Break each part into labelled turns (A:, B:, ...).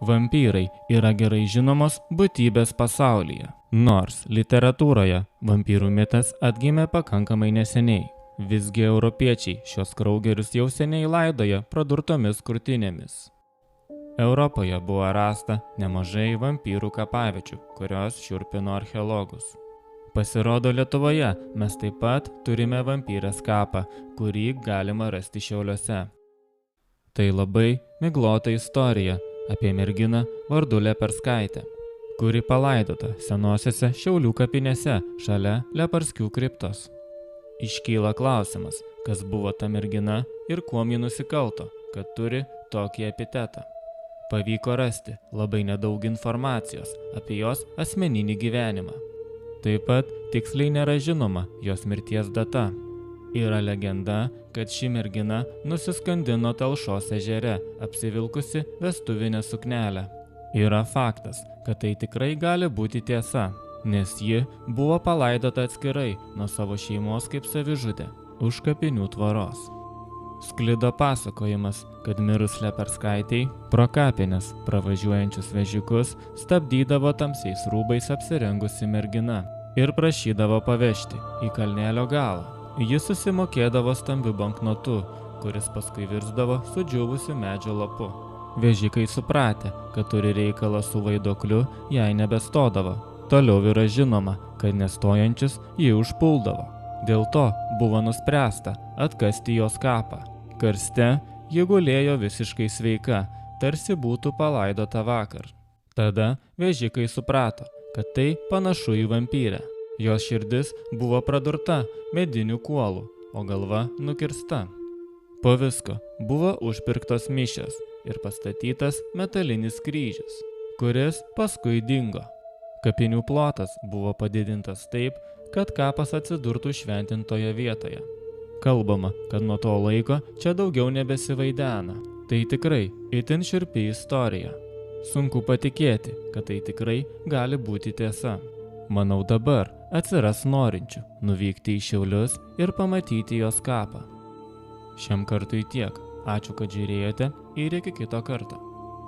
A: Vampyrai yra gerai žinomos būtybės pasaulyje, nors literatūroje vampyrų mitas atgimė pakankamai neseniai. Visgi europiečiai šios kraugerius jau seniai laidoja pradurtomis krūtinėmis. Europoje buvo rasta nemažai vampyrų kapaviečių, kurios šiurpino archeologus. Pasirodo, Lietuvoje mes taip pat turime vampyrės kapą, kurį galima rasti Šiauliuose. Tai labai miglota istorija apie merginą vardu Leperskaitę, kuri palaidota senosiose Šiaulių kapinėse šalia Leparskių kriptos. Iškyla klausimas, kas buvo ta mergina ir kuom ji nusikalto, kad turi tokį epitetą. Pavyko rasti labai nedaug informacijos apie jos asmeninį gyvenimą. Taip pat tiksliai nėra žinoma jos mirties data. Yra legenda, kad ši mergina nusiskandino Talšos ežere, apsivilkusi vestuvinę suknelę. Yra faktas, kad tai tikrai gali būti tiesa, nes ji buvo palaidota atskirai nuo savo šeimos kaip savižudė už kapinių tvoros. Sklido pasakojimas, kad mirus Leperskaitei pro kapines pravažiuojančius vežikus stabdydavo tamsiais rūbais apsirengusi mergina ir prašydavo pavežti į kalnelio galą. Jis susimokėdavo stambiu banknotu, kuris paskui virsdavo sudžiūvusiu medžio lapu. Vežikai supratę, kad turi reikalą su vaiduokliu, jai nebestodavo. Toliau yra žinoma, kad nestojančius jį užpuldavo. Dėl to buvo nuspręsta atkasti jos kapą. Karste ji gulėjo visiškai sveika, tarsi būtų palaidota vakar. Tada vežikai suprato, kad tai panašu į vampyrę. Jos širdis buvo pradurta mediniu kuolu, o galva nukirsta. Po visko buvo užpirktos mišios ir pastatytas metalinis kryžius, kuris paskui dingo. Kapinių plotas buvo padidintas taip, kad kapas atsidurtų šventintoje vietoje. Kalbama, kad nuo to laiko čia daugiau nebesivaidena. Tai tikrai itin šiurpi istorija. Sunku patikėti, kad tai tikrai gali būti tiesa. Manau, dabar atsiras norinčių nuvykti į Šiaulius ir pamatyti jos kapą. Šiam kartui tiek. Ačiū, kad žiūrėjote ir iki kito karto.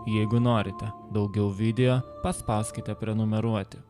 A: Jeigu norite daugiau video, paspauskite prenumeruoti.